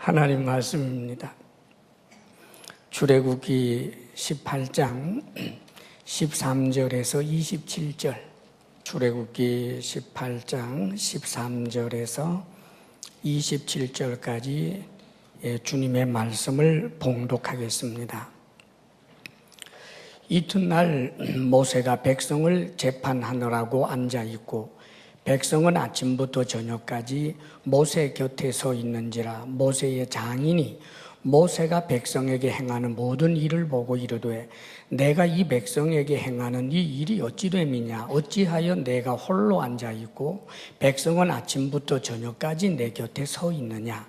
하나님 말씀입니다. 출애굽기 18장 13절에서 27절, 출애굽기 18장 13절에서 27절까지 주님의 말씀을 봉독하겠습니다. 이튿날 모세가 백성을 재판하느라고 앉아있고 백성은 아침부터 저녁까지 모세 곁에 서 있는지라 모세의 장인이 모세가 백성에게 행하는 모든 일을 보고 이르되 내가 이 백성에게 행하는 이 일이 어찌 됨이냐 어찌하여 내가 홀로 앉아있고 백성은 아침부터 저녁까지 내 곁에 서 있느냐.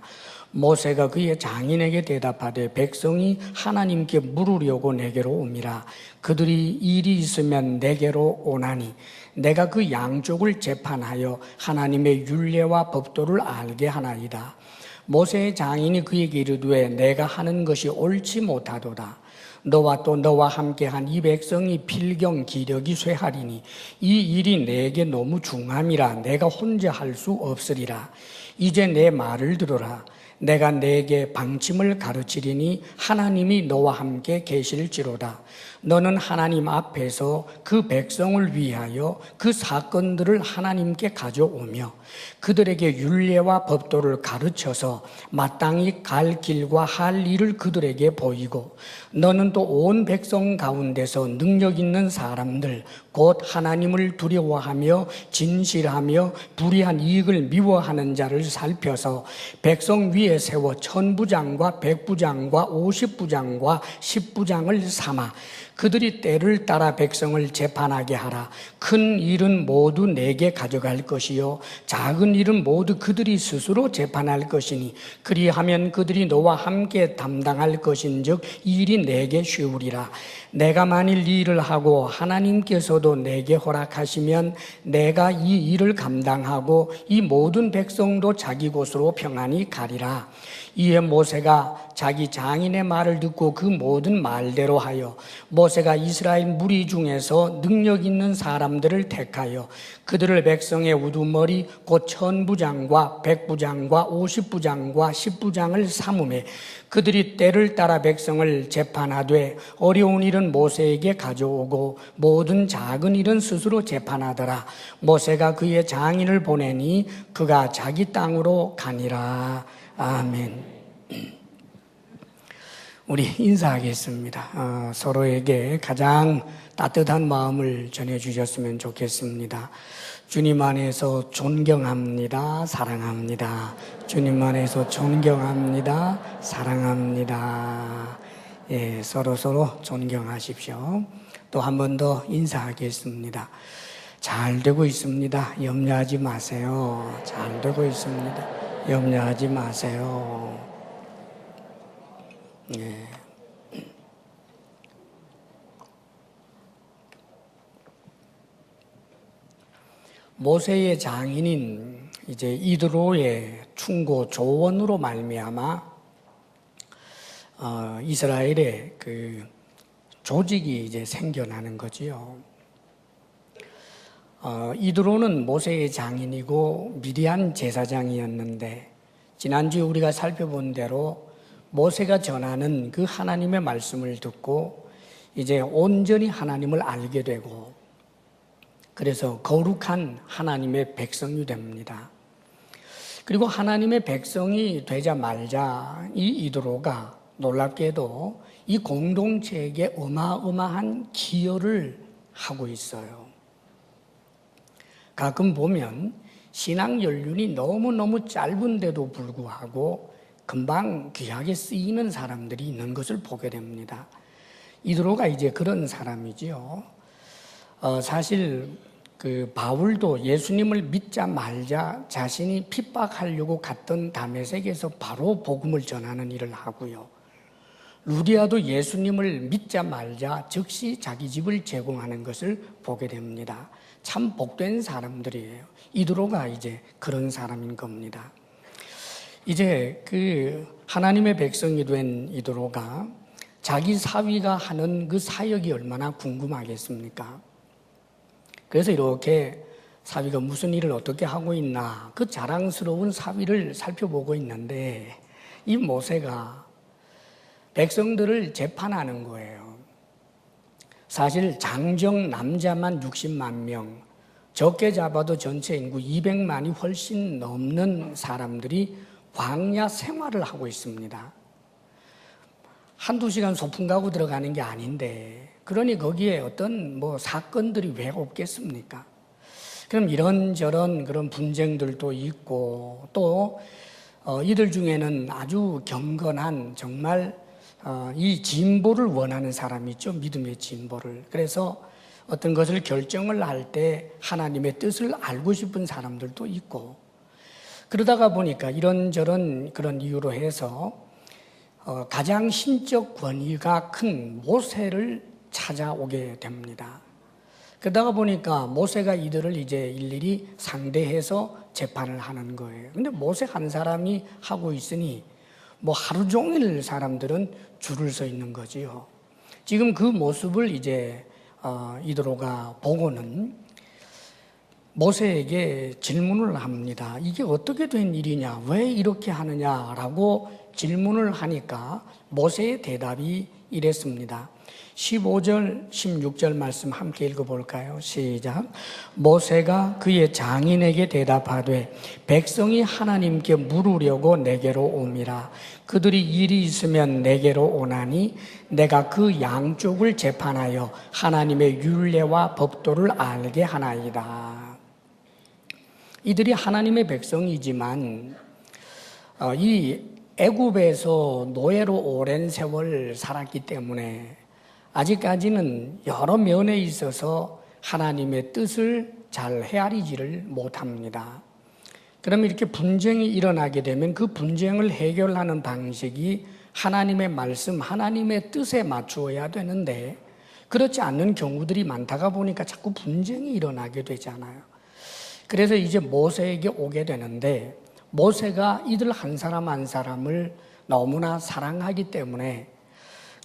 모세가 그의 장인에게 대답하되 백성이 하나님께 물으려고 내게로 옴이라. 그들이 일이 있으면 내게로 오나니 내가 그 양쪽을 재판하여 하나님의 율례와 법도를 알게 하나이다. 모세의 장인이 그에게 이르되 내가 하는 것이 옳지 못하도다. 너와 또 너와 함께한 이 백성이 필경 기력이 쇠하리니 이 일이 내게 너무 중함이라 내가 혼자 할 수 없으리라. 이제 내 말을 들으라. 내가 내게 방침을 가르치리니 하나님이 너와 함께 계실지로다. 너는 하나님 앞에서 그 백성을 위하여 그 사건들을 하나님께 가져오며 그들에게 율례와 법도를 가르쳐서 마땅히 갈 길과 할 일을 그들에게 보이고 너는 또 온 백성 가운데서 능력 있는 사람들 곧 하나님을 두려워하며 진실하며 불의한 이익을 미워하는 자를 살펴서 백성 위에 세워 천부장과 백부장과 50부장과 10부장을 삼아 그들이 때를 따라 백성을 재판하게 하라. 큰 일은 모두 내게 가져갈 것이요 작은 일은 모두 그들이 스스로 재판할 것이니 그리하면 그들이 너와 함께 담당할 것인즉 이 일이 내게 쉬우리라. 내가 만일 이 일을 하고 하나님께서도 내게 허락하시면 내가 이 일을 감당하고 이 모든 백성도 자기 곳으로 평안히 가리라. 이에 모세가 자기 장인의 말을 듣고 그 모든 말대로 하여 모세가 이스라엘 무리 중에서 능력 있는 사람들을 택하여 그들을 백성의 우두머리 곧 천부장과 백부장과 50부장과 10부장을 삼음에 그들이 때를 따라 백성을 재판하되 어려운 일은 모세에게 가져오고 모든 작은 일은 스스로 재판하더라. 모세가 그의 장인을 보내니 그가 자기 땅으로 가니라. 아멘. 우리 인사하겠습니다. 서로에게 가장 따뜻한 마음을 전해주셨으면 좋겠습니다. 주님 안에서 존경합니다. 사랑합니다. 주님 안에서 존경합니다. 사랑합니다. 예, 서로 존경하십시오. 또 한 번 더 인사하겠습니다. 잘 되고 있습니다. 염려하지 마세요. 잘 되고 있습니다. 염려하지 마세요. 예. 모세의 장인인 이제 이드로의 충고 조언으로 말미암아 이스라엘의 그 조직이 이제 생겨나는 거지요. 이드로는 모세의 장인이고 미디안 제사장이었는데 지난주에 우리가 살펴본 대로 모세가 전하는 그 하나님의 말씀을 듣고 이제 온전히 하나님을 알게 되고 그래서 거룩한 하나님의 백성이 됩니다. 그리고 하나님의 백성이 되자 말자 이 이드로가 놀랍게도 이 공동체에게 어마어마한 기여를 하고 있어요. 가끔 보면 신앙 연륜이 너무너무 짧은데도 불구하고 금방 귀하게 쓰이는 사람들이 있는 것을 보게 됩니다. 이드로가 이제 그런 사람이지요. 사실 그 바울도 예수님을 믿자 말자 자신이 핍박하려고 갔던 다메섹에서 바로 복음을 전하는 일을 하고요. 루디아도 예수님을 믿자 말자 즉시 자기 집을 제공하는 것을 보게 됩니다. 참 복된 사람들이에요. 이드로가 이제 그런 사람인 겁니다. 이제 그 하나님의 백성이 된 이드로가 자기 사위가 하는 그 사역이 얼마나 궁금하겠습니까? 그래서 이렇게 사위가 무슨 일을 어떻게 하고 있나 그 자랑스러운 사위를 살펴보고 있는데 이 모세가 백성들을 재판하는 거예요. 사실 장정 남자만 60만 명, 적게 잡아도 전체 인구 200만이 훨씬 넘는 사람들이 광야 생활을 하고 있습니다. 한두 시간 소풍 가고 들어가는 게 아닌데, 그러니 거기에 어떤 사건들이 왜 없겠습니까? 그럼 이런저런 그런 분쟁들도 있고, 또 이들 중에는 아주 경건한 정말 이 진보를 원하는 사람이 있죠. 믿음의 진보를. 그래서 어떤 것을 결정을 할 때 하나님의 뜻을 알고 싶은 사람들도 있고, 그러다가 보니까 이런저런 그런 이유로 해서 가장 신적 권위가 큰 모세를 찾아오게 됩니다. 그러다가 보니까 모세가 이들을 이제 일일이 상대해서 재판을 하는 거예요. 근데 모세 한 사람이 하고 있으니 하루 종일 사람들은 줄을 서 있는 거지요. 지금 그 모습을 이제 이드로가 보고는 모세에게 질문을 합니다. 이게 어떻게 된 일이냐? 왜 이렇게 하느냐라고 질문을 하니까 모세의 대답이 이랬습니다. 15절, 16절 말씀 함께 읽어볼까요? 시작. 모세가 그의 장인에게 대답하되 백성이 하나님께 물으려고 내게로 옴이라. 그들이 일이 있으면 내게로 오나니 내가 그 양쪽을 재판하여 하나님의 율례와 법도를 알게 하나이다. 이들이 하나님의 백성이지만 이 애굽에서 노예로 오랜 세월 살았기 때문에 아직까지는 여러 면에 있어서 하나님의 뜻을 잘 헤아리지를 못합니다. 그러면 이렇게 분쟁이 일어나게 되면 그 분쟁을 해결하는 방식이 하나님의 말씀, 하나님의 뜻에 맞추어야 되는데 그렇지 않는 경우들이 많다가 보니까 자꾸 분쟁이 일어나게 되잖아요. 그래서 이제 모세에게 오게 되는데 모세가 이들 한 사람 한 사람을 너무나 사랑하기 때문에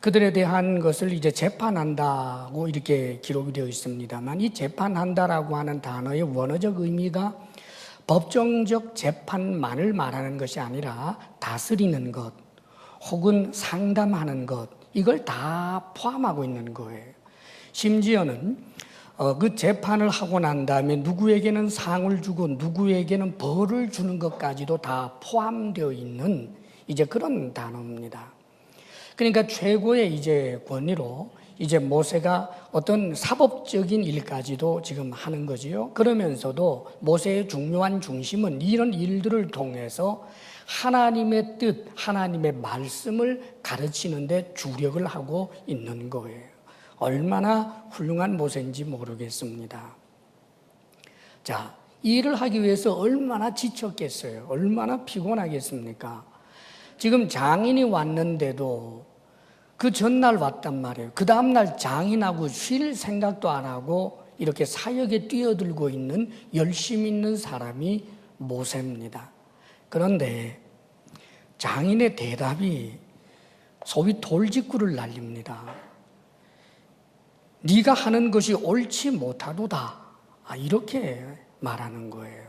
그들에 대한 것을 이제 재판한다고 이렇게 기록이 되어 있습니다만 이 재판한다라고 하는 단어의 원어적 의미가 법정적 재판만을 말하는 것이 아니라 다스리는 것 혹은 상담하는 것 이걸 다 포함하고 있는 거예요. 심지어는 그 재판을 하고 난 다음에 누구에게는 상을 주고 누구에게는 벌을 주는 것까지도 다 포함되어 있는 이제 그런 단어입니다. 그러니까 최고의 이제 권위로 이제 모세가 어떤 사법적인 일까지도 지금 하는 거지요. 그러면서도 모세의 중요한 중심은 이런 일들을 통해서 하나님의 뜻, 하나님의 말씀을 가르치는 데 주력을 하고 있는 거예요. 얼마나 훌륭한 모세인지 모르겠습니다. 자, 이 일을 하기 위해서 얼마나 지쳤겠어요? 얼마나 피곤하겠습니까? 지금 장인이 왔는데도 그 전날 왔단 말이에요. 그 다음날 장인하고 쉴 생각도 안 하고 이렇게 사역에 뛰어들고 있는 열심히 있는 사람이 모세입니다. 그런데 장인의 대답이 소위 돌직구를 날립니다. 네가 하는 것이 옳지 못하도다. 이렇게 말하는 거예요.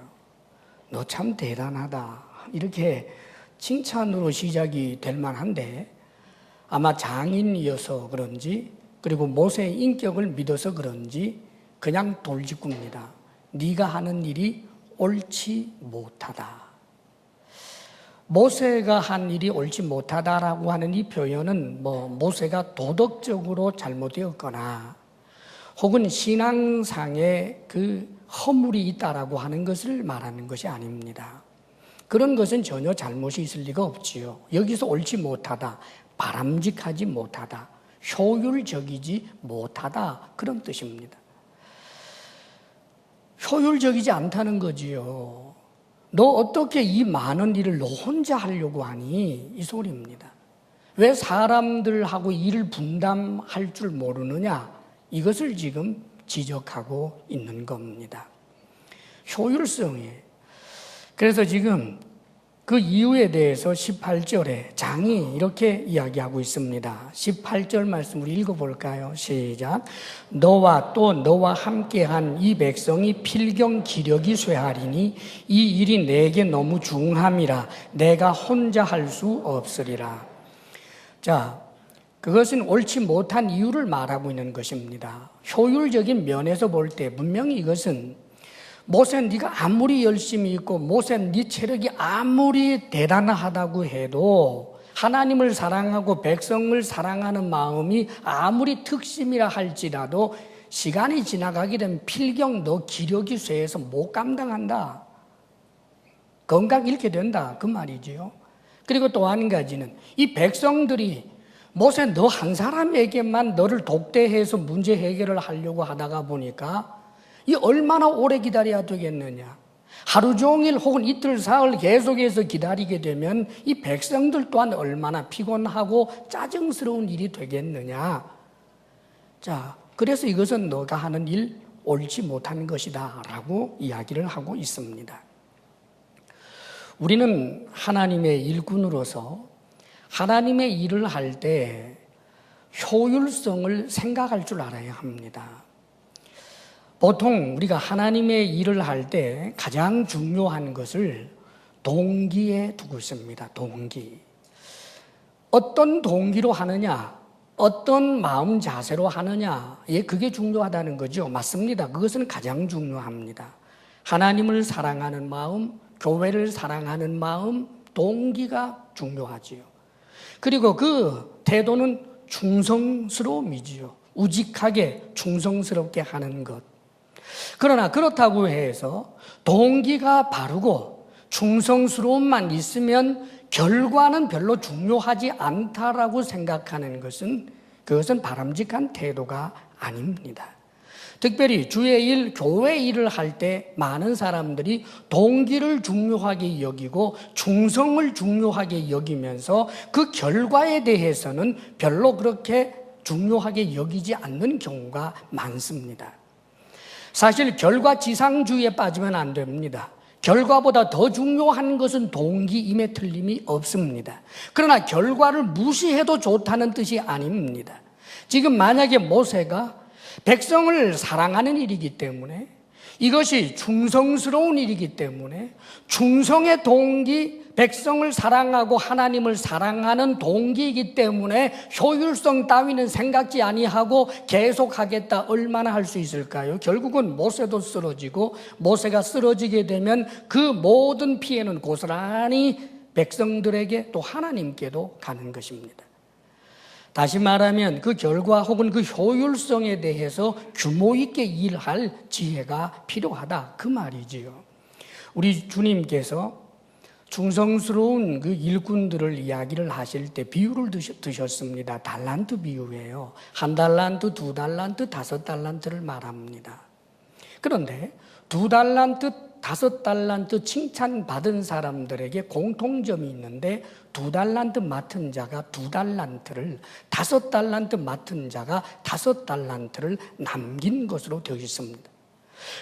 너 참 대단하다. 이렇게 칭찬으로 시작이 될 만한데 아마 장인이어서 그런지 그리고 모세의 인격을 믿어서 그런지 그냥 돌직구입니다. 네가 하는 일이 옳지 못하다. 모세가 한 일이 옳지 못하다라고 하는 이 표현은 모세가 도덕적으로 잘못되었거나 혹은 신앙상의 그 허물이 있다라고 하는 것을 말하는 것이 아닙니다. 그런 것은 전혀 잘못이 있을 리가 없지요. 여기서 옳지 못하다, 바람직하지 못하다, 효율적이지 못하다 그런 뜻입니다. 효율적이지 않다는 거지요. 너 어떻게 이 많은 일을 너 혼자 하려고 하니? 이 소리입니다. 왜 사람들하고 일을 분담할 줄 모르느냐? 이것을 지금 지적하고 있는 겁니다. 효율성이에요. 그래서 지금 그 이유에 대해서 18절에 장이 이렇게 이야기하고 있습니다. 18절 말씀 우리 읽어볼까요? 시작. 너와 또 너와 함께한 이 백성이 필경 기력이 쇠하리니 이 일이 내게 너무 중함이라 내가 혼자 할 수 없으리라. 자, 그것은 옳지 못한 이유를 말하고 있는 것입니다. 효율적인 면에서 볼 때 분명히 이것은 모세 네가 아무리 열심히 있고 모세 네 체력이 아무리 대단하다고 해도 하나님을 사랑하고 백성을 사랑하는 마음이 아무리 특심이라 할지라도 시간이 지나가게 되면 필경 너 기력이 쇠해서 못 감당한다. 건강 잃게 된다. 그 말이지요. 그리고 또 한 가지는 이 백성들이 모세 너 한 사람에게만 너를 독대해서 문제 해결을 하려고 하다가 보니까 이 얼마나 오래 기다려야 되겠느냐. 하루 종일 혹은 이틀 사흘 계속해서 기다리게 되면 이 백성들 또한 얼마나 피곤하고 짜증스러운 일이 되겠느냐. 자, 그래서 이것은 너가 하는 일 옳지 못한 것이다 라고 이야기를 하고 있습니다. 우리는 하나님의 일꾼으로서 하나님의 일을 할 때 효율성을 생각할 줄 알아야 합니다. 보통 우리가 하나님의 일을 할 때 가장 중요한 것을 동기에 두고 있습니다. 동기. 어떤 동기로 하느냐, 어떤 마음 자세로 하느냐, 그게 중요하다는 거죠. 맞습니다. 그것은 가장 중요합니다. 하나님을 사랑하는 마음, 교회를 사랑하는 마음, 동기가 중요하지요. 그리고 그 태도는 충성스러움이지요. 우직하게 충성스럽게 하는 것. 그러나 그렇다고 해서 동기가 바르고 충성스러움만 있으면 결과는 별로 중요하지 않다라고 생각하는 것은 그것은 바람직한 태도가 아닙니다. 특별히 주의 일, 교회 일을 할 때 많은 사람들이 동기를 중요하게 여기고 충성을 중요하게 여기면서 그 결과에 대해서는 별로 그렇게 중요하게 여기지 않는 경우가 많습니다. 사실 결과지상주의에 빠지면 안 됩니다. 결과보다 더 중요한 것은 동기임에 틀림이 없습니다. 그러나 결과를 무시해도 좋다는 뜻이 아닙니다. 지금 만약에 모세가 백성을 사랑하는 일이기 때문에 이것이 충성스러운 일이기 때문에 충성의 동기, 백성을 사랑하고 하나님을 사랑하는 동기이기 때문에 효율성 따위는 생각지 아니하고 계속하겠다. 얼마나 할 수 있을까요? 결국은 모세도 쓰러지고 모세가 쓰러지게 되면 그 모든 피해는 고스란히 백성들에게 또 하나님께도 가는 것입니다. 다시 말하면 그 결과 혹은 그 효율성에 대해서 규모 있게 일할 지혜가 필요하다. 그 말이지요. 우리 주님께서 충성스러운 그 일꾼들을 이야기를 하실 때 비유를 드셨습니다. 달란트 비유예요. 1달란트, 2달란트, 5달란트를 말합니다. 그런데 2달란트, 5달란트 칭찬받은 사람들에게 공통점이 있는데 2달란트 맡은 자가 2달란트를, 5달란트 맡은 자가 5달란트를 남긴 것으로 되어 있습니다.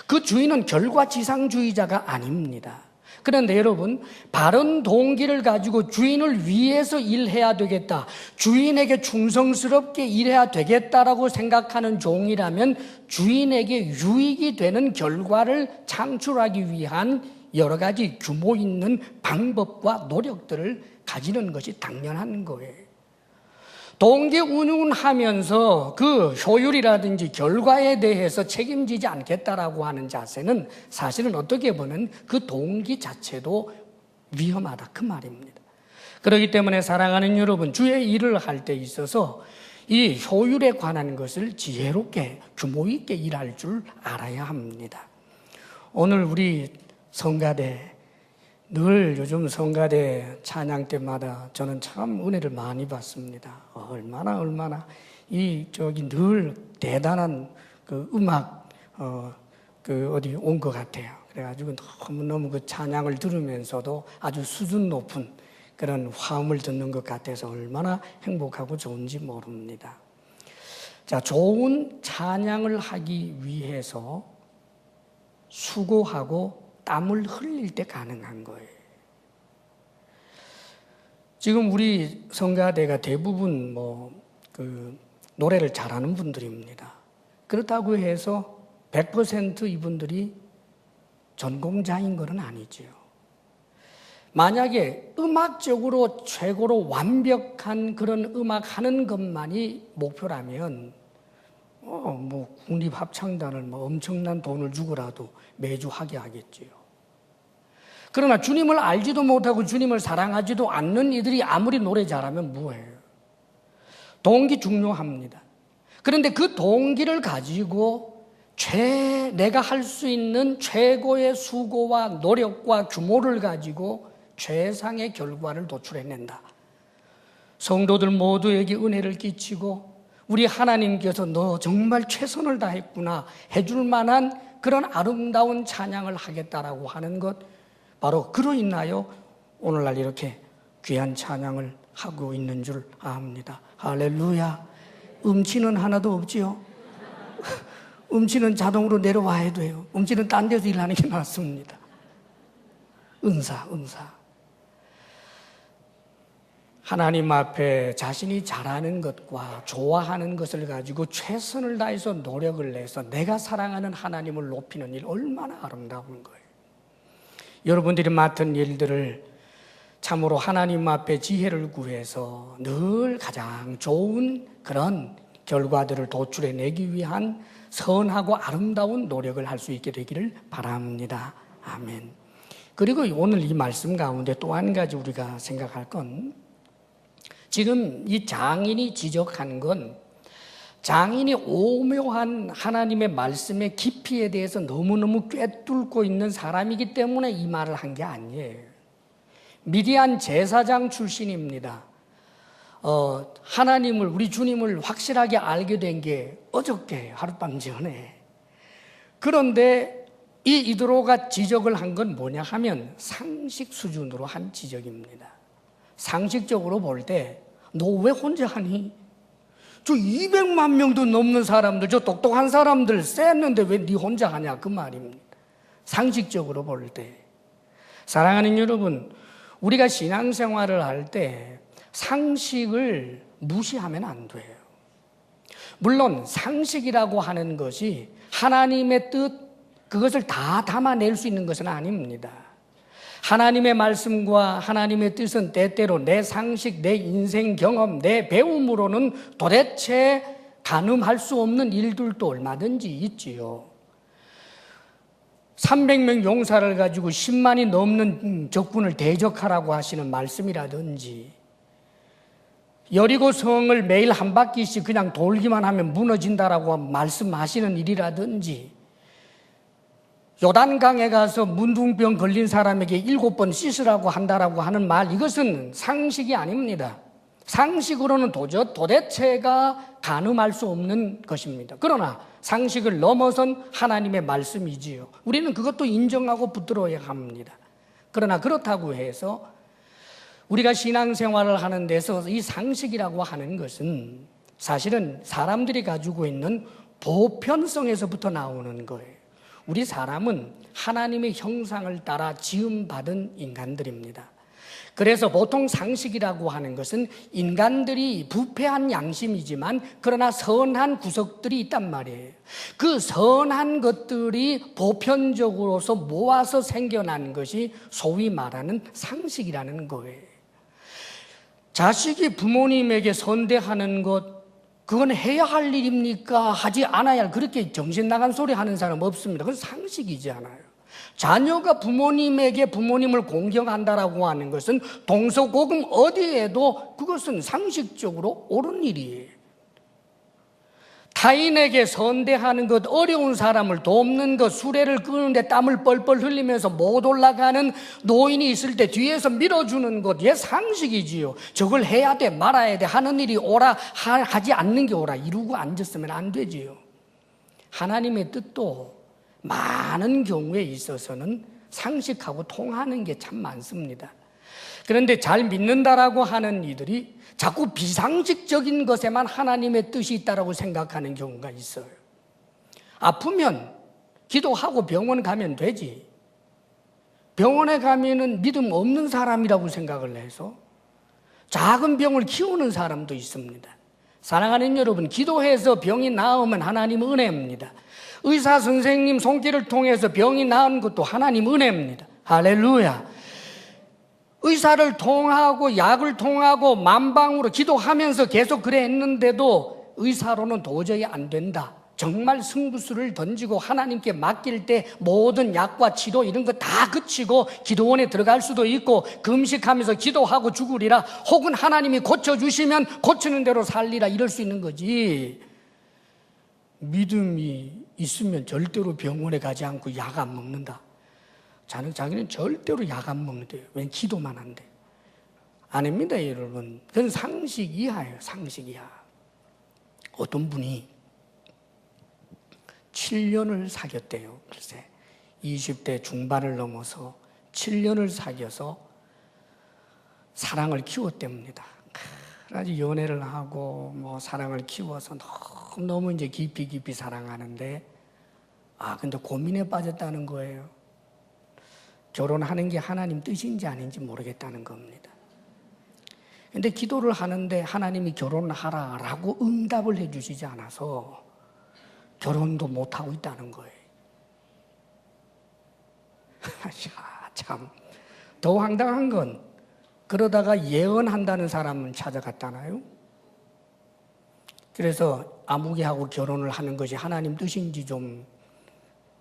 그 주인은 결과지상주의자가 아닙니다. 그런데 여러분, 바른 동기를 가지고 주인을 위해서 일해야 되겠다, 주인에게 충성스럽게 일해야 되겠다라고 생각하는 종이라면 주인에게 유익이 되는 결과를 창출하기 위한 여러 가지 규모 있는 방법과 노력들을 가지는 것이 당연한 거예요. 동기 운용을 하면서 그 효율이라든지 결과에 대해서 책임지지 않겠다라고 하는 자세는 사실은 어떻게 보면 그 동기 자체도 위험하다. 그 말입니다. 그렇기 때문에 사랑하는 여러분, 주의 일을 할 때 있어서 이 효율에 관한 것을 지혜롭게 규모 있게 일할 줄 알아야 합니다. 오늘 우리 성가대, 늘 요즘 성가대 찬양 때마다 저는 참 은혜를 많이 받습니다. 얼마나 늘 대단한 그 음악 어디 온 것 같아요. 그래가지고 너무 그 찬양을 들으면서도 아주 수준 높은 그런 화음을 듣는 것 같아서 얼마나 행복하고 좋은지 모릅니다. 자, 좋은 찬양을 하기 위해서 수고하고 땀을 흘릴 때 가능한 거예요. 지금 우리 성가대가 대부분 노래를 잘하는 분들입니다. 그렇다고 해서 100% 이분들이 전공자인 것은 아니지요. 만약에 음악적으로 최고로 완벽한 그런 음악 하는 것만이 목표라면 국립합창단을 엄청난 돈을 주고라도 매주 하게 하겠지요. 그러나 주님을 알지도 못하고 주님을 사랑하지도 않는 이들이 아무리 노래 잘하면 뭐해요? 동기 중요합니다. 그런데 그 동기를 가지고 내가 할 수 있는 최고의 수고와 노력과 규모를 가지고 최상의 결과를 도출해낸다. 성도들 모두에게 은혜를 끼치고 우리 하나님께서 너 정말 최선을 다했구나 해줄 만한 그런 아름다운 찬양을 하겠다라고 하는 것, 바로 그로 인하여 오늘날 이렇게 귀한 찬양을 하고 있는 줄 압니다. 할렐루야. 음치는 하나도 없지요. 음치는 자동으로 내려와야 돼요. 음치는 딴 데서 일하는 게 낫습니다. 은사. 하나님 앞에 자신이 잘하는 것과 좋아하는 것을 가지고 최선을 다해서 노력을 내서 내가 사랑하는 하나님을 높이는 일, 얼마나 아름다운 거예요. 여러분들이 맡은 일들을 참으로 하나님 앞에 지혜를 구해서 늘 가장 좋은 그런 결과들을 도출해내기 위한 선하고 아름다운 노력을 할 수 있게 되기를 바랍니다. 아멘. 그리고 오늘 이 말씀 가운데 또 한 가지 우리가 생각할 건, 지금 이 장인이 지적한 건 장인이 오묘한 하나님의 말씀의 깊이에 대해서 너무너무 꿰뚫고 있는 사람이기 때문에 이 말을 한 게 아니에요. 미디안 제사장 출신입니다. 하나님을, 우리 주님을 확실하게 알게 된 게 어저께 하룻밤 전에. 그런데 이 이드로가 지적을 한 건 뭐냐 하면 상식 수준으로 한 지적입니다. 상식적으로 볼 때 너 왜 혼자 하니? 저 200만 명도 넘는 사람들, 저 똑똑한 사람들 쎘는데 왜 네 혼자 하냐, 그 말입니다. 상식적으로 볼 때. 사랑하는 여러분, 우리가 신앙생활을 할 때 상식을 무시하면 안 돼요. 물론 상식이라고 하는 것이 하나님의 뜻, 그것을 다 담아낼 수 있는 것은 아닙니다. 하나님의 말씀과 하나님의 뜻은 때때로 내 상식, 내 인생 경험, 내 배움으로는 도대체 가늠할 수 없는 일들도 얼마든지 있지요. 300명 용사를 가지고 10만이 넘는 적군을 대적하라고 하시는 말씀이라든지, 여리고 성을 매일 한 바퀴씩 그냥 돌기만 하면 무너진다라고 말씀하시는 일이라든지, 요단강에 가서 문둥병 걸린 사람에게 7번 씻으라고 한다라고 하는 말, 이것은 상식이 아닙니다. 상식으로는 도대체가 가늠할 수 없는 것입니다. 그러나 상식을 넘어선 하나님의 말씀이지요. 우리는 그것도 인정하고 붙들어야 합니다. 그러나 그렇다고 해서 우리가 신앙생활을 하는 데서 이 상식이라고 하는 것은 사실은 사람들이 가지고 있는 보편성에서부터 나오는 거예요. 우리 사람은 하나님의 형상을 따라 지음받은 인간들입니다. 그래서 보통 상식이라고 하는 것은 인간들이 부패한 양심이지만 그러나 선한 구석들이 있단 말이에요. 그 선한 것들이 보편적으로서 모아서 생겨난 것이 소위 말하는 상식이라는 거예요. 자식이 부모님에게 선대하는 것, 그건 해야 할 일입니까? 하지 않아야 할, 그렇게 정신 나간 소리 하는 사람 없습니다. 그건 상식이지 않아요. 자녀가 부모님에게 부모님을 공경한다라고 하는 것은 동서고금 어디에도 그것은 상식적으로 옳은 일이에요. 타인에게 선대하는 것, 어려운 사람을 돕는 것, 수레를 끄는데 땀을 뻘뻘 흘리면서 못 올라가는 노인이 있을 때 뒤에서 밀어주는 것, 얘 상식이지요. 저걸 해야 돼, 말아야 돼, 하는 일이 옳아, 하지 않는 게 옳아, 이러고 앉았으면 안 되지요. 하나님의 뜻도 많은 경우에 있어서는 상식하고 통하는 게 참 많습니다. 그런데 잘 믿는다라고 하는 이들이 자꾸 비상식적인 것에만 하나님의 뜻이 있다라고 생각하는 경우가 있어요. 아프면 기도하고 병원 가면 되지. 병원에 가면은 믿음 없는 사람이라고 생각을 해서 작은 병을 키우는 사람도 있습니다. 사랑하는 여러분, 기도해서 병이 나으면 하나님 은혜입니다. 의사 선생님 손길을 통해서 병이 나은 것도 하나님 은혜입니다. 할렐루야. 의사를 통하고 약을 통하고 만방으로 기도하면서 계속 그래 했는데도 의사로는 도저히 안 된다. 정말 승부수를 던지고 하나님께 맡길 때 모든 약과 치료 이런 거 다 그치고 기도원에 들어갈 수도 있고 금식하면서 기도하고 죽으리라, 혹은 하나님이 고쳐주시면 고치는 대로 살리라, 이럴 수 있는 거지. 믿음이 있으면 절대로 병원에 가지 않고 약 안 먹는다. 자기는 절대로 약 안 먹는데요. 왜? 기도만 한대. 아닙니다, 여러분. 그건 상식 이하예요. 상식 이하. 어떤 분이 7년을 사귀었대요. 글쎄 20대 중반을 넘어서 7년을 사귀어서 사랑을 키웠답니다. 아주 연애를 하고 사랑을 키워서 너무 이제 깊이 사랑하는데, 근데 고민에 빠졌다는 거예요. 결혼하는 게 하나님 뜻인지 아닌지 모르겠다는 겁니다. 근데 기도를 하는데 하나님이 결혼하라라고 응답을 해주시지 않아서 결혼도 못하고 있다는 거예요. 참, 더 황당한 건 그러다가 예언한다는 사람은 찾아갔잖아요. 그래서 아무개하고 결혼을 하는 것이 하나님 뜻인지 좀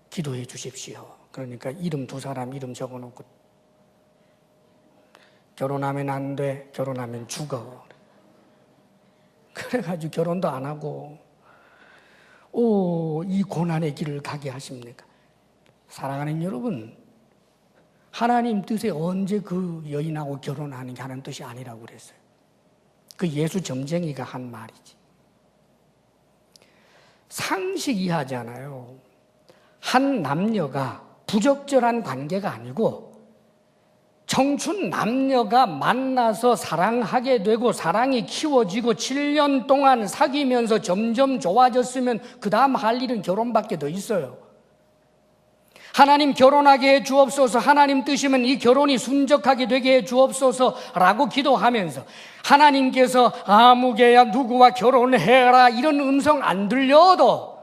기도해 주십시오. 그러니까 이름 두 사람 이름 적어놓고, 결혼하면 안 돼, 결혼하면 죽어. 그래가지고 결혼도 안 하고 이 고난의 길을 가게 하십니까? 사랑하는 여러분, 하나님 뜻에 언제 그 여인하고 결혼하는 게 하는 뜻이 아니라고 그랬어요. 그 예수 점쟁이가 한 말이지. 상식 이하잖아요. 한 남녀가 부적절한 관계가 아니고 청춘 남녀가 만나서 사랑하게 되고 사랑이 키워지고 7년 동안 사귀면서 점점 좋아졌으면 그 다음 할 일은 결혼밖에 더 있어요. 하나님 결혼하게 해 주옵소서, 하나님 뜻이면 이 결혼이 순적하게 되게 해 주옵소서라고 기도하면서 하나님께서 아무개야 누구와 결혼해라 이런 음성 안 들려도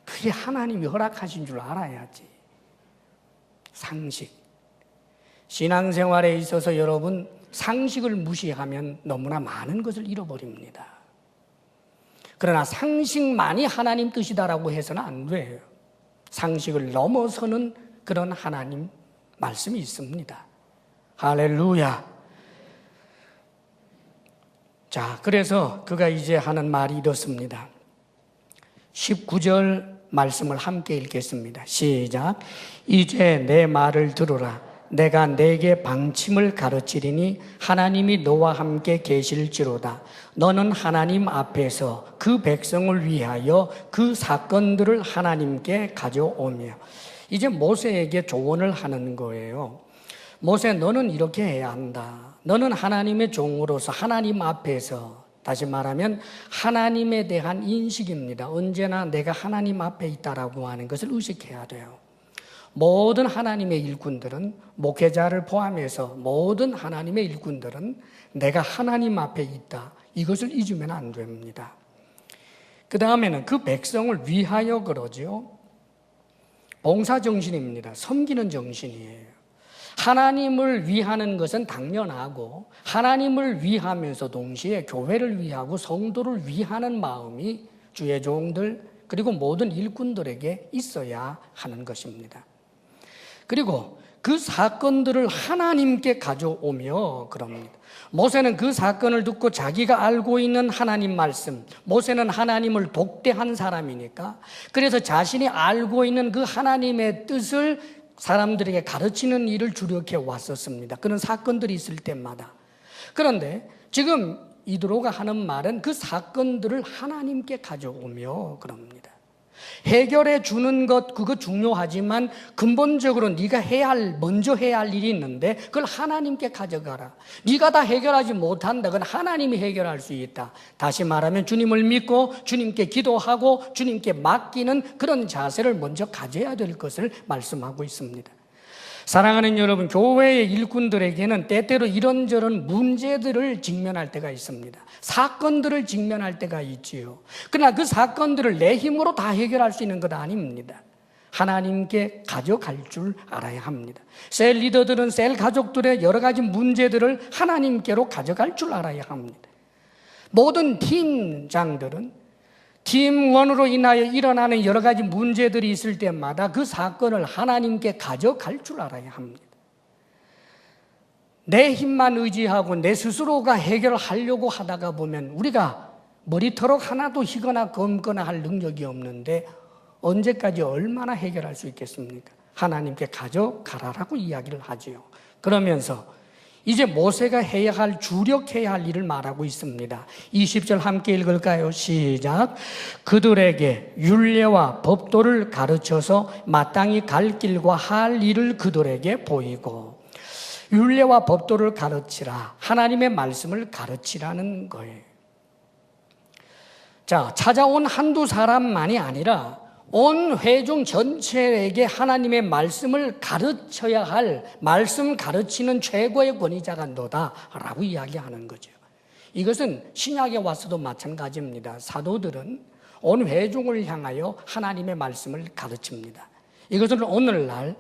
그게 하나님이 허락하신 줄 알아야지. 상식. 신앙생활에 있어서 여러분, 상식을 무시하면 너무나 많은 것을 잃어버립니다. 그러나 상식만이 하나님 뜻이다라고 해서는 안 돼요. 상식을 넘어서는 그런 하나님 말씀이 있습니다. 할렐루야. 자, 그래서 그가 이제 하는 말이 이렇습니다. 19절 말씀을 함께 읽겠습니다. 시작. 이제 내 말을 들으라. 내가 내게 방침을 가르치리니 하나님이 너와 함께 계실지로다. 너는 하나님 앞에서 그 백성을 위하여 그 사건들을 하나님께 가져오며. 이제 모세에게 조언을 하는 거예요. 모세, 너는 이렇게 해야 한다. 너는 하나님의 종으로서 하나님 앞에서, 다시 말하면 하나님에 대한 인식입니다. 언제나 내가 하나님 앞에 있다라고 하는 것을 의식해야 돼요. 모든 하나님의 일꾼들은, 목회자를 포함해서 모든 하나님의 일꾼들은 내가 하나님 앞에 있다, 이것을 잊으면 안 됩니다. 그 다음에는 그 백성을 위하여 그러죠. 봉사정신입니다. 섬기는 정신이에요. 하나님을 위하는 것은 당연하고 하나님을 위하면서 동시에 교회를 위하고 성도를 위하는 마음이 주의 종들 그리고 모든 일꾼들에게 있어야 하는 것입니다. 그리고 그 사건들을 하나님께 가져오며 그럽니다. 모세는 그 사건을 듣고 자기가 알고 있는 하나님 말씀, 모세는 하나님을 독대한 사람이니까 그래서 자신이 알고 있는 그 하나님의 뜻을 사람들에게 가르치는 일을 주력해 왔었습니다. 그런 사건들이 있을 때마다. 그런데 지금 이드로가 하는 말은 그 사건들을 하나님께 가져오며 그럽니다. 해결해 주는 것 그거 중요하지만 근본적으로 네가 먼저 해야 할 일이 있는데 그걸 하나님께 가져가라. 네가 다 해결하지 못한다. 그건 하나님이 해결할 수 있다. 다시 말하면 주님을 믿고 주님께 기도하고 주님께 맡기는 그런 자세를 먼저 가져야 될 것을 말씀하고 있습니다. 사랑하는 여러분, 교회의 일꾼들에게는 때때로 이런저런 문제들을 직면할 때가 있습니다. 사건들을 직면할 때가 있지요. 그러나 그 사건들을 내 힘으로 다 해결할 수 있는 것 아닙니다. 하나님께 가져갈 줄 알아야 합니다. 셀 리더들은 셀 가족들의 여러 가지 문제들을 하나님께로 가져갈 줄 알아야 합니다. 모든 팀장들은 팀원으로 인하여 일어나는 여러 가지 문제들이 있을 때마다 그 사건을 하나님께 가져갈 줄 알아야 합니다. 내 힘만 의지하고 내 스스로가 해결하려고 하다가 보면 우리가 머리털ок 하나도 희거나 검거나 할 능력이 없는데 언제까지 얼마나 해결할 수 있겠습니까? 하나님께 가져가라라고 이야기를 하지요. 그러면서 이제 모세가 해야 할, 주력해야 할 일을 말하고 있습니다. 20절 함께 읽을까요? 시작. 그들에게 율례와 법도를 가르쳐서 마땅히 갈 길과 할 일을 그들에게 보이고. 율례와 법도를 가르치라. 하나님의 말씀을 가르치라는 거예요. 자, 찾아온 한두 사람만이 아니라 온 회중 전체에게 하나님의 말씀을 가르쳐야 할, 말씀 가르치는 최고의 권위자가 너다라고 이야기하는 거죠. 이것은 신약에 와서도 마찬가지입니다. 사도들은 온 회중을 향하여 하나님의 말씀을 가르칩니다. 이것은 오늘날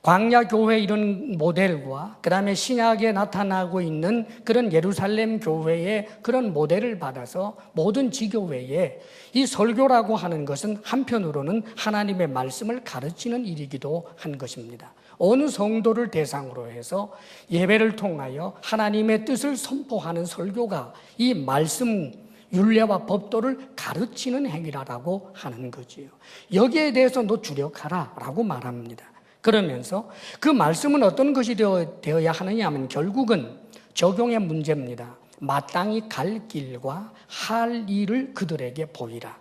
광야 교회 이런 모델과 그 다음에 신약에 나타나고 있는 그런 예루살렘 교회의 그런 모델을 받아서 모든 지교회에 이 설교라고 하는 것은 한편으로는 하나님의 말씀을 가르치는 일이기도 한 것입니다. 어느 성도를 대상으로 해서 예배를 통하여 하나님의 뜻을 선포하는 설교가 이 말씀 율례와 법도를 가르치는 행위라고 하는 거지요. 여기에 대해서 너 주력하라라고 말합니다. 그러면서 그 말씀은 어떤 것이 되어야 하느냐 하면 결국은 적용의 문제입니다. 마땅히 갈 길과 할 일을 그들에게 보이라.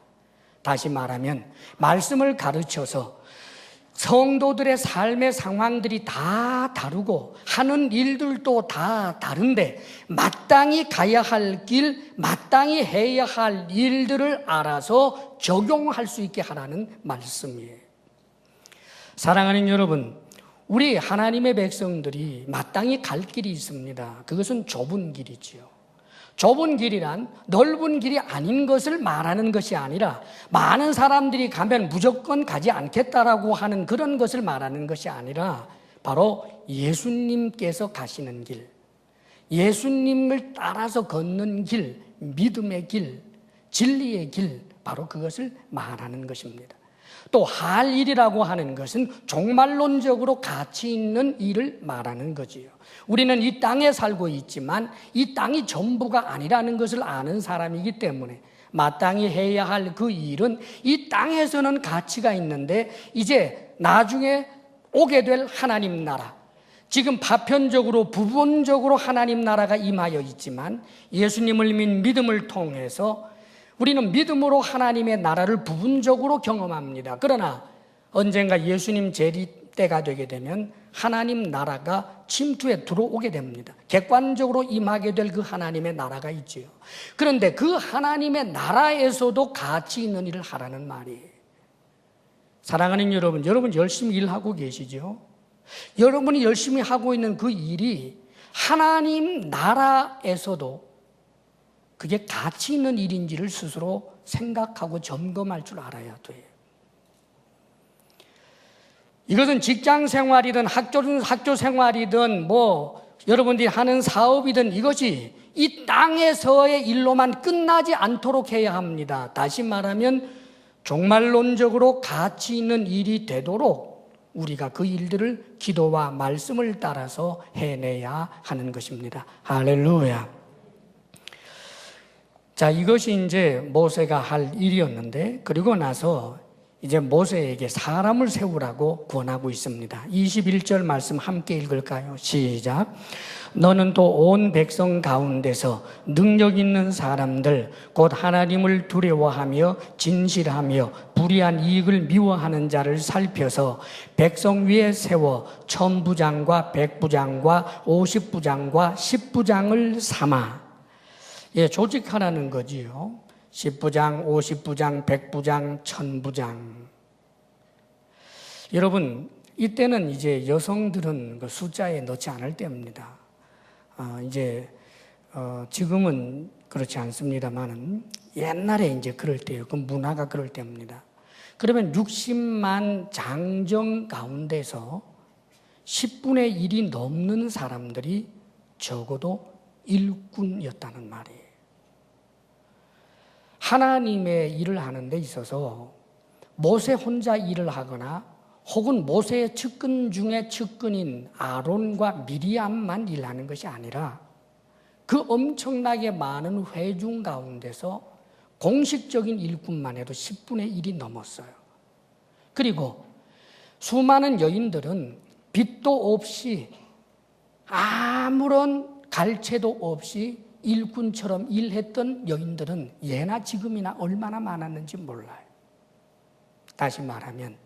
다시 말하면 말씀을 가르쳐서 성도들의 삶의 상황들이 다 다르고 하는 일들도 다 다른데 마땅히 가야 할 길, 마땅히 해야 할 일들을 알아서 적용할 수 있게 하라는 말씀이에요. 사랑하는 여러분, 우리 하나님의 백성들이 마땅히 갈 길이 있습니다. 그것은 좁은 길이지요. 좁은 길이란 넓은 길이 아닌 것을 말하는 것이 아니라 많은 사람들이 가면 무조건 가지 않겠다라고 하는 그런 것을 말하는 것이 아니라 바로 예수님께서 가시는 길, 예수님을 따라서 걷는 길, 믿음의 길, 진리의 길, 바로 그것을 말하는 것입니다. 또 할 일이라고 하는 것은 종말론적으로 가치 있는 일을 말하는 거지요. 우리는 이 땅에 살고 있지만 이 땅이 전부가 아니라는 것을 아는 사람이기 때문에 마땅히 해야 할 그 일은 이 땅에서는 가치가 있는데 이제 나중에 오게 될 하나님 나라, 지금 파편적으로 부분적으로 하나님 나라가 임하여 있지만 예수님을 믿음을 통해서 우리는 믿음으로 하나님의 나라를 부분적으로 경험합니다. 그러나 언젠가 예수님 재림 때가 되게 되면 하나님 나라가 침투에 들어오게 됩니다. 객관적으로 임하게 될 그 하나님의 나라가 있지요. 그런데 그 하나님의 나라에서도 가치 있는 일을 하라는 말이에요. 사랑하는 여러분, 여러분 열심히 일하고 계시죠? 여러분이 열심히 하고 있는 그 일이 하나님 나라에서도 그게 가치 있는 일인지를 스스로 생각하고 점검할 줄 알아야 돼요. 이것은 직장 생활이든 학교 생활이든 여러분들이 하는 사업이든 이것이 이 땅에서의 일로만 끝나지 않도록 해야 합니다. 다시 말하면 종말론적으로 가치 있는 일이 되도록 우리가 그 일들을 기도와 말씀을 따라서 해내야 하는 것입니다. 할렐루야. 자, 이것이 이제 모세가 할 일이었는데, 그리고 나서 이제 모세에게 사람을 세우라고 권하고 있습니다. 21절 말씀 함께 읽을까요? 시작. 너는 또 온 백성 가운데서 능력 있는 사람들, 곧 하나님을 두려워하며 진실하며 불의한 이익을 미워하는 자를 살펴서 백성 위에 세워 1000부장과 100부장과 50부장과 10부장을 삼아. 조직하라는 거지요. 10부장, 50부장, 100부장, 1000부장. 여러분, 이때는 이제 여성들은 그 숫자에 넣지 않을 때입니다. 지금은 그렇지 않습니다만은 옛날에 이제 그럴 때예요. 그 문화가 그럴 때입니다. 그러면 60만 장정 가운데서 10분의 1이 넘는 사람들이 적어도 일꾼이었다는 말이에요. 하나님의 일을 하는 데 있어서 모세 혼자 일을 하거나 혹은 모세의 측근 중에 측근인 아론과 미리암만 일하는 것이 아니라 그 엄청나게 많은 회중 가운데서 공식적인 일꾼만 해도 10분의 1이 넘었어요. 그리고 수많은 여인들은 빚도 없이 아무런 갈채도 없이 일꾼처럼 일했던 여인들은 예나 지금이나 얼마나 많았는지 몰라요. 다시 말하면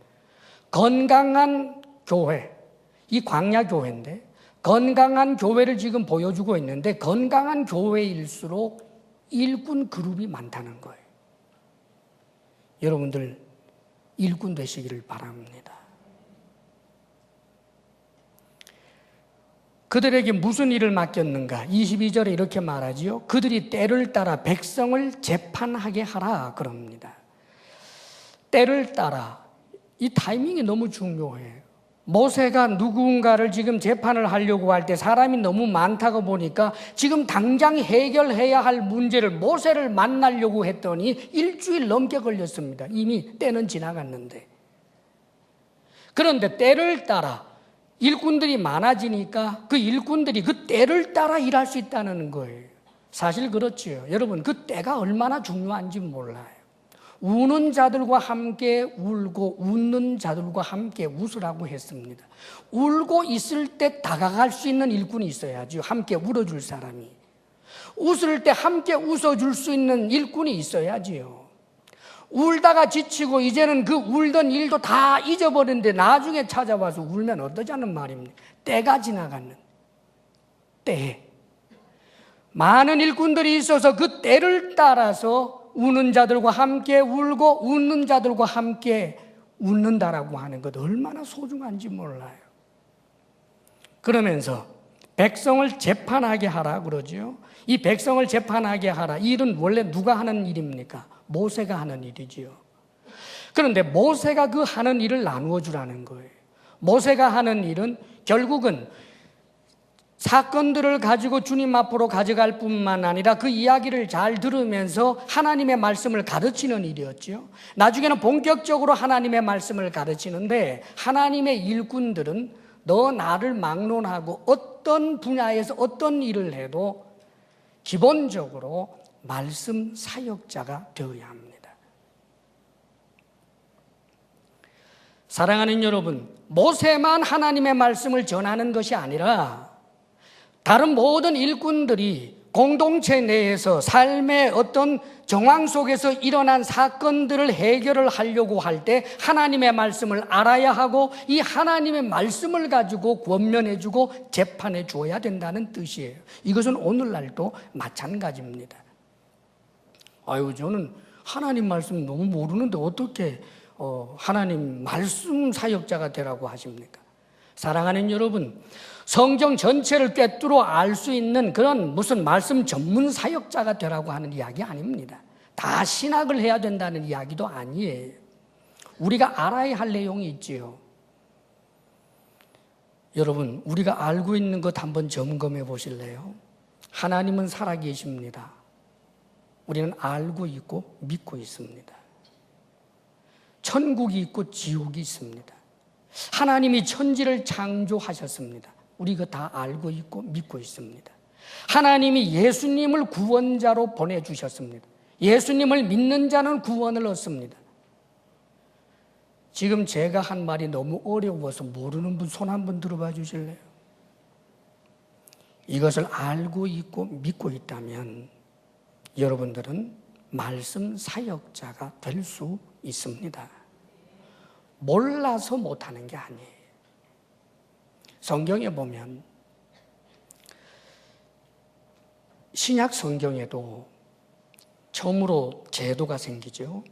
건강한 교회, 이 광야교회인데 건강한 교회를 지금 보여주고 있는데 건강한 교회일수록 일꾼 그룹이 많다는 거예요. 여러분들 일꾼 되시기를 바랍니다. 그들에게 무슨 일을 맡겼는가? 22절에 이렇게 말하지요. 그들이 때를 따라 백성을 재판하게 하라 그럽니다. 때를 따라, 이 타이밍이 너무 중요해요. 모세가 누군가를 지금 재판을 하려고 할 때 사람이 너무 많다고 보니까 지금 당장 해결해야 할 문제를 모세를 만나려고 했더니 일주일 넘게 걸렸습니다. 이미 때는 지나갔는데. 그런데 때를 따라 일꾼들이 많아지니까 그 일꾼들이 그 때를 따라 일할 수 있다는 거예요. 사실 그렇지요. 여러분, 그 때가 얼마나 중요한지 몰라요. 우는 자들과 함께 울고 웃는 자들과 함께 웃으라고 했습니다. 울고 있을 때 다가갈 수 있는 일꾼이 있어야죠. 함께 울어줄 사람이. 웃을 때 함께 웃어줄 수 있는 일꾼이 있어야지요. 울다가 지치고 이제는 그 울던 일도 다 잊어버렸는데 나중에 찾아와서 울면 어떠자는 말입니까? 때가 지나가는 때에 많은 일꾼들이 있어서 그 때를 따라서 우는 자들과 함께 울고 웃는 자들과 함께 웃는다라고 하는 것 얼마나 소중한지 몰라요. 그러면서 백성을 재판하게 하라 그러죠. 이 백성을 재판하게 하라. 이 일은 원래 누가 하는 일입니까? 모세가 하는 일이지요. 그런데 모세가 그 하는 일을 나누어 주라는 거예요. 모세가 하는 일은 결국은 사건들을 가지고 주님 앞으로 가져갈 뿐만 아니라 그 이야기를 잘 들으면서 하나님의 말씀을 가르치는 일이었죠. 나중에는 본격적으로 하나님의 말씀을 가르치는데 하나님의 일꾼들은 너 나를 막론하고 어떤 분야에서 어떤 일을 해도 기본적으로 말씀 사역자가 되어야 합니다. 사랑하는 여러분, 모세만 하나님의 말씀을 전하는 것이 아니라 다른 모든 일꾼들이 공동체 내에서 삶의 어떤 정황 속에서 일어난 사건들을 해결을 하려고 할 때 하나님의 말씀을 알아야 하고 이 하나님의 말씀을 가지고 권면해 주고 재판해 주어야 된다는 뜻이에요. 이것은 오늘날도 마찬가지입니다. 저는 하나님 말씀 너무 모르는데 어떻게 하나님 말씀 사역자가 되라고 하십니까? 사랑하는 여러분, 성경 전체를 꿰뚫어 알 수 있는 그런 무슨 말씀 전문 사역자가 되라고 하는 이야기 아닙니다. 다 신학을 해야 된다는 이야기도 아니에요. 우리가 알아야 할 내용이 있지요. 여러분, 우리가 알고 있는 것 한번 점검해 보실래요? 하나님은 살아계십니다. 우리는 알고 있고 믿고 있습니다. 천국이 있고 지옥이 있습니다. 하나님이 천지를 창조하셨습니다. 우리 이거 다 알고 있고 믿고 있습니다. 하나님이 예수님을 구원자로 보내주셨습니다. 예수님을 믿는 자는 구원을 얻습니다. 지금 제가 한 말이 너무 어려워서 모르는 분 손 한번 들어봐 주실래요? 이것을 알고 있고 믿고 있다면 여러분들은 말씀 사역자가 될 수 있습니다. 몰라서 못하는 게 아니에요. 성경에 보면 신약 성경에도 처음으로 제도가 생기죠.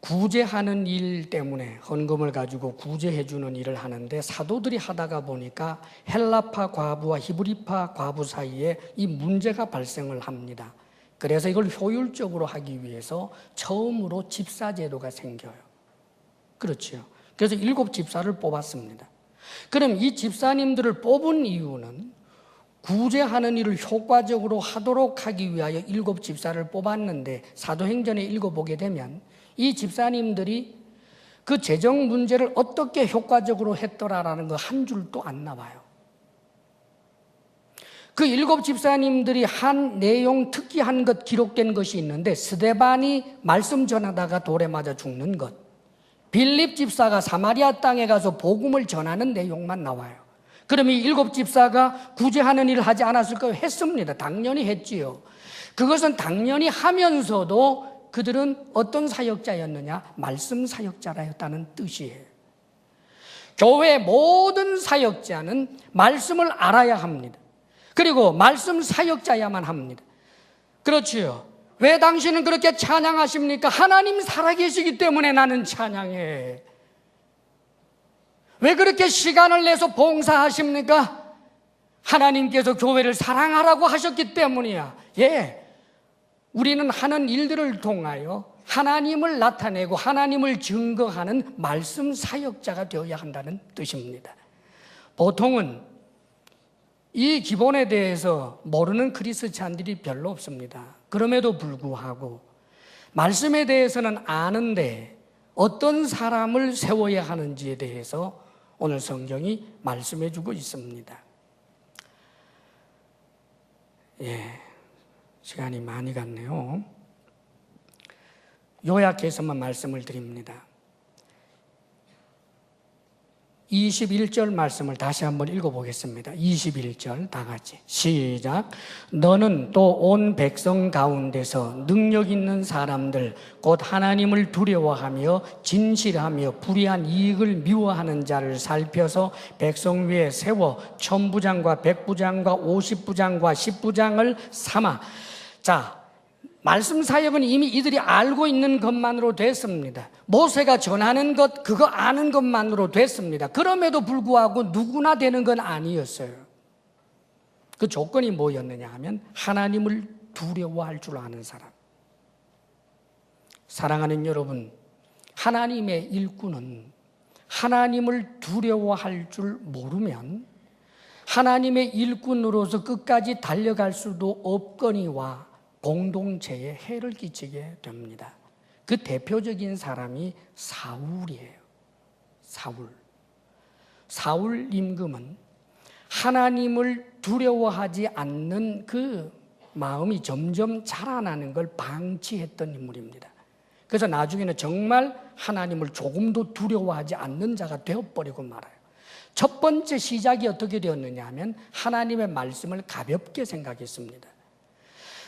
구제하는 일 때문에 헌금을 가지고 구제해 주는 일을 하는데 사도들이 하다가 보니까 헬라파 과부와 히브리파 과부 사이에 이 문제가 발생을 합니다. 그래서 이걸 효율적으로 하기 위해서 처음으로 집사제도가 생겨요. 그렇죠. 그래서 7 집사를 뽑았습니다. 그럼 이 집사님들을 뽑은 이유는 구제하는 일을 효과적으로 하도록 하기 위하여 7 집사를 뽑았는데 사도행전에 읽어보게 되면 이 집사님들이 그 재정 문제를 어떻게 효과적으로 했더라라는 거 한 줄도 안 나와요. 그 7 집사님들이 한 내용 특이한 것 기록된 것이 있는데 스데반이 말씀 전하다가 돌에 맞아 죽는 것, 빌립 집사가 사마리아 땅에 가서 복음을 전하는 내용만 나와요. 그럼 이 7 집사가 구제하는 일을 하지 않았을까요? 했습니다. 당연히 했지요. 그것은 당연히 하면서도 그들은 어떤 사역자였느냐? 말씀 사역자라였다는 뜻이에요. 교회 모든 사역자는 말씀을 알아야 합니다. 그리고 말씀 사역자야만 합니다. 그렇지요. 왜 당신은 그렇게 찬양하십니까? 하나님 살아계시기 때문에 나는 찬양해. 왜 그렇게 시간을 내서 봉사하십니까? 하나님께서 교회를 사랑하라고 하셨기 때문이야. 예. 우리는 하는 일들을 통하여 하나님을 나타내고 하나님을 증거하는 말씀 사역자가 되어야 한다는 뜻입니다. 보통은 이 기본에 대해서 모르는 크리스찬들이 별로 없습니다. 그럼에도 불구하고 말씀에 대해서는 아는데 어떤 사람을 세워야 하는지에 대해서 오늘 성경이 말씀해 주고 있습니다. 예. 시간이 많이 갔네요. 요약해서만 말씀을 드립니다. 21절 말씀을 다시 한번 읽어보겠습니다. 21절 다 같이 시작. 너는 또 온 백성 가운데서 능력 있는 사람들 곧 하나님을 두려워하며 진실하며 불의한 이익을 미워하는 자를 살펴서 백성 위에 세워 천부장과 백부장과 50부장과 10부장을 삼아. 자, 말씀 사역은 이미 이들이 알고 있는 것만으로 됐습니다. 모세가 전하는 것, 그거 아는 것만으로 됐습니다. 그럼에도 불구하고 누구나 되는 건 아니었어요. 그 조건이 뭐였느냐 하면 하나님을 두려워할 줄 아는 사람. 사랑하는 여러분, 하나님의 일꾼은 하나님을 두려워할 줄 모르면 하나님의 일꾼으로서 끝까지 달려갈 수도 없거니와 공동체에 해를 끼치게 됩니다. 그 대표적인 사람이 사울이에요. 사울 임금은 하나님을 두려워하지 않는 그 마음이 점점 자라나는 걸 방치했던 인물입니다. 그래서 나중에는 정말 하나님을 조금도 두려워하지 않는 자가 되어버리고 말아요. 첫 번째 시작이 어떻게 되었느냐 하면 하나님의 말씀을 가볍게 생각했습니다.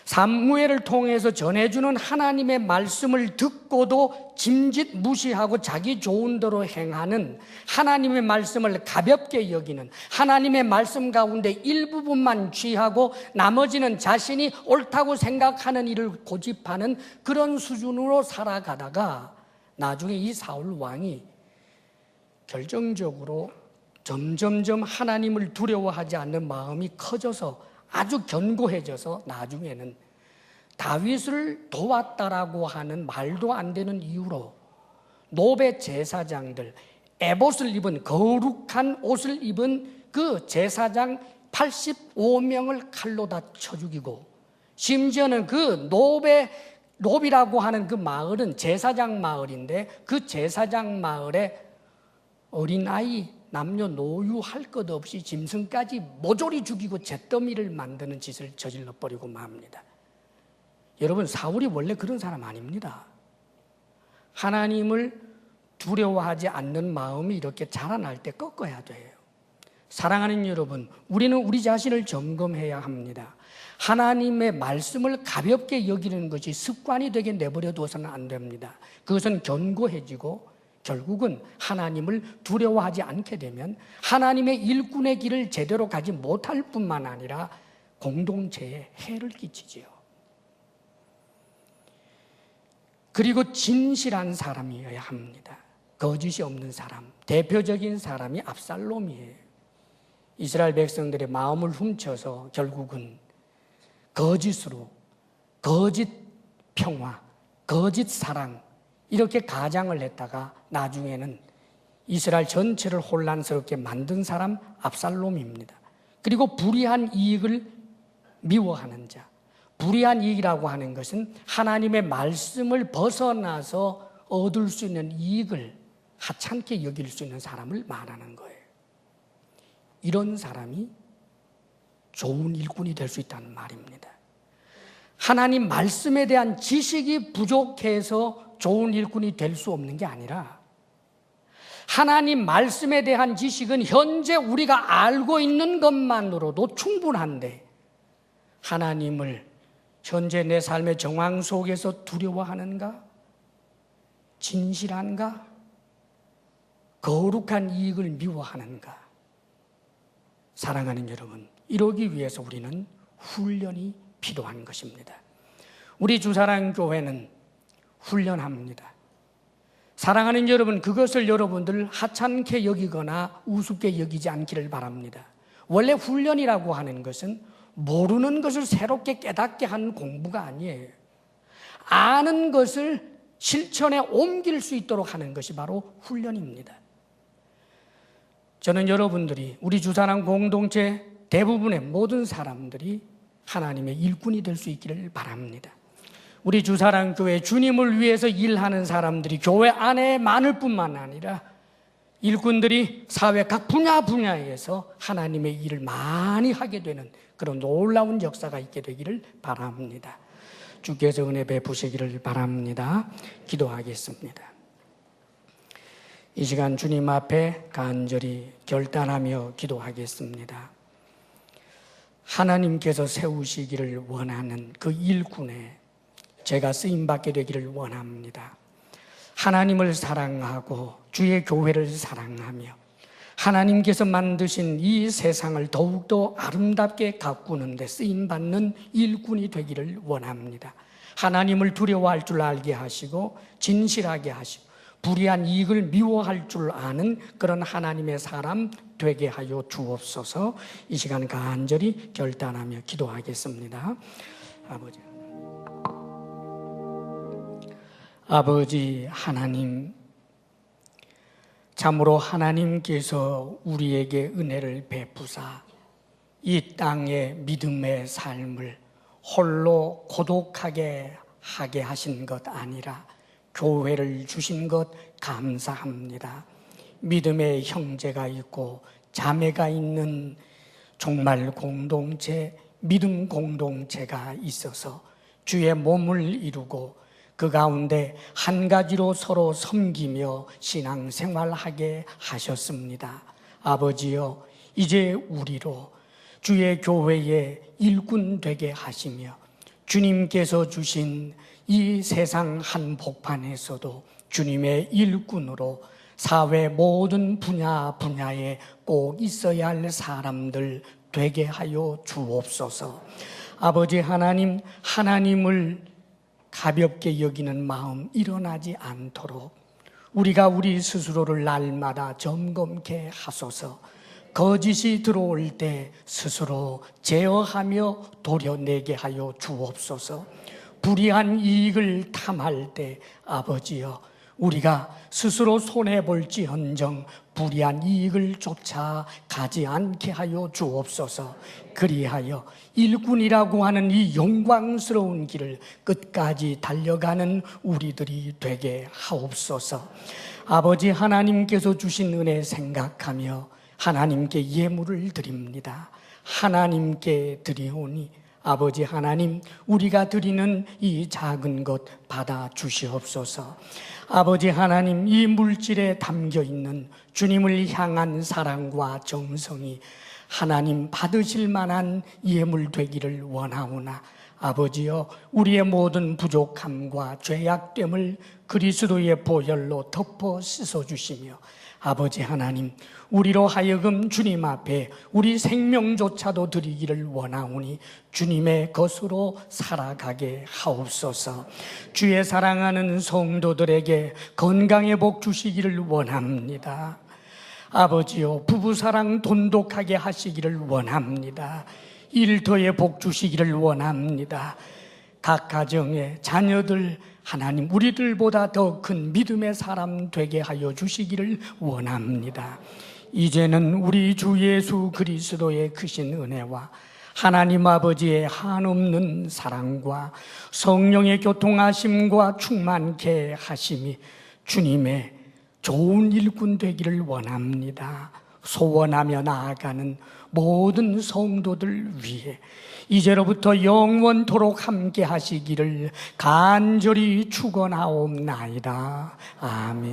사무엘을 통해서 전해주는 하나님의 말씀을 듣고도 짐짓 무시하고 자기 좋은 대로 행하는 하나님의 말씀을 가볍게 여기는 하나님의 말씀 가운데 일부분만 취하고 나머지는 자신이 옳다고 생각하는 일을 고집하는 그런 수준으로 살아가다가 나중에 이 사울 왕이 결정적으로 점점점 하나님을 두려워하지 않는 마음이 커져서 아주 견고해져서 나중에는 다윗을 도왔다라고 하는 말도 안 되는 이유로 노베 제사장들, 에봇을 입은 거룩한 옷을 입은 그 제사장 85명을 칼로 다 쳐 죽이고 심지어는 그 노비라고 하는 그 마을은 제사장 마을인데 그 제사장 마을에 어린아이 남녀노유 할 것 없이 짐승까지 모조리 죽이고 잿더미를 만드는 짓을 저질러 버리고 맙니다. 여러분, 사울이 원래 그런 사람 아닙니다. 하나님을 두려워하지 않는 마음이 이렇게 자라날 때 꺾어야 돼요. 사랑하는 여러분, 우리는 우리 자신을 점검해야 합니다. 하나님의 말씀을 가볍게 여기는 것이 습관이 되게 내버려둬서는 안 됩니다. 그것은 견고해지고 결국은 하나님을 두려워하지 않게 되면 하나님의 일꾼의 길을 제대로 가지 못할 뿐만 아니라 공동체에 해를 끼치지요. 그리고 진실한 사람이어야 합니다. 거짓이 없는 사람, 대표적인 사람이 압살롬이에요. 이스라엘 백성들의 마음을 훔쳐서 결국은 거짓으로, 거짓 평화, 거짓 사랑 이렇게 가장을 했다가 나중에는 이스라엘 전체를 혼란스럽게 만든 사람 압살롬입니다. 그리고 불의한 이익을 미워하는 자, 불의한 이익이라고 하는 것은 하나님의 말씀을 벗어나서 얻을 수 있는 이익을 하찮게 여길 수 있는 사람을 말하는 거예요. 이런 사람이 좋은 일꾼이 될 수 있다는 말입니다. 하나님 말씀에 대한 지식이 부족해서 좋은 일꾼이 될 수 없는 게 아니라 하나님 말씀에 대한 지식은 현재 우리가 알고 있는 것만으로도 충분한데 하나님을 현재 내 삶의 정황 속에서 두려워하는가? 진실한가? 거룩한 이익을 미워하는가? 사랑하는 여러분, 이러기 위해서 우리는 훈련이 필요한 것입니다. 우리 주사랑교회는 훈련합니다. 사랑하는 여러분, 그것을 여러분들 하찮게 여기거나 우습게 여기지 않기를 바랍니다. 원래 훈련이라고 하는 것은 모르는 것을 새롭게 깨닫게 하는 공부가 아니에요. 아는 것을 실천에 옮길 수 있도록 하는 것이 바로 훈련입니다. 저는 여러분들이 우리 주사랑 공동체 대부분의 모든 사람들이 하나님의 일꾼이 될 수 있기를 바랍니다. 우리 주사랑교회 주님을 위해서 일하는 사람들이 교회 안에 많을 뿐만 아니라 일꾼들이 사회 각 분야에서 하나님의 일을 많이 하게 되는 그런 놀라운 역사가 있게 되기를 바랍니다. 주께서 은혜 베푸시기를 바랍니다. 기도하겠습니다. 이 시간 주님 앞에 간절히 결단하며 기도하겠습니다. 하나님께서 세우시기를 원하는 그 일꾼에 제가 쓰임받게 되기를 원합니다. 하나님을 사랑하고 주의 교회를 사랑하며 하나님께서 만드신 이 세상을 더욱더 아름답게 가꾸는 데 쓰임받는 일꾼이 되기를 원합니다. 하나님을 두려워할 줄 알게 하시고 진실하게 하시고 불의한 이익을 미워할 줄 아는 그런 하나님의 사람 되게 하여 주옵소서. 이 시간 간절히 결단하며 기도하겠습니다. 아버지 하나님, 참으로 하나님께서 우리에게 은혜를 베푸사 이 땅의 믿음의 삶을 홀로 고독하게 하게 하신 것 아니라 교회를 주신 것 감사합니다. 믿음의 형제가 있고 자매가 있는 정말 공동체, 믿음 공동체가 있어서 주의 몸을 이루고 그 가운데 한 가지로 서로 섬기며 신앙생활하게 하셨습니다. 아버지여, 이제 우리로 주의 교회의 일꾼 되게 하시며 주님께서 주신 이 세상 한복판에서도 주님의 일꾼으로 사회 모든 분야에 꼭 있어야 할 사람들 되게 하여 주옵소서. 아버지 하나님, 하나님을 가볍게 여기는 마음 일어나지 않도록 우리가 우리 스스로를 날마다 점검케 하소서. 거짓이 들어올 때 스스로 제어하며 도려내게 하여 주옵소서. 불의한 이익을 탐할 때 아버지여, 우리가 스스로 손해볼지언정 불의한 이익을 쫓아 가지 않게 하여 주옵소서. 그리하여 일꾼이라고 하는 이 영광스러운 길을 끝까지 달려가는 우리들이 되게 하옵소서. 아버지 하나님께서 주신 은혜 생각하며 하나님께 예물을 드립니다. 하나님께 드리오니 아버지 하나님, 우리가 드리는 이 작은 것 받아 주시옵소서. 아버지 하나님, 이 물질에 담겨 있는 주님을 향한 사랑과 정성이 하나님 받으실 만한 예물 되기를 원하오나 아버지여, 우리의 모든 부족함과 죄악됨을 그리스도의 보혈로 덮어 씻어주시며 아버지 하나님, 우리로 하여금 주님 앞에 우리 생명조차도 드리기를 원하오니 주님의 것으로 살아가게 하옵소서. 주의 사랑하는 성도들에게 건강의 복 주시기를 원합니다. 아버지요, 부부사랑 돈독하게 하시기를 원합니다. 일터에 복 주시기를 원합니다. 각 가정의 자녀들 하나님, 우리들보다 더 큰 믿음의 사람 되게 하여 주시기를 원합니다. 이제는 우리 주 예수 그리스도의 크신 은혜와 하나님 아버지의 한없는 사랑과 성령의 교통하심과 충만케 하심이 주님의 좋은 일꾼 되기를 원합니다. 소원하며 나아가는 모든 성도들 위해 이제로부터 영원토록 함께 하시기를 간절히 축원하옵나이다. 아멘.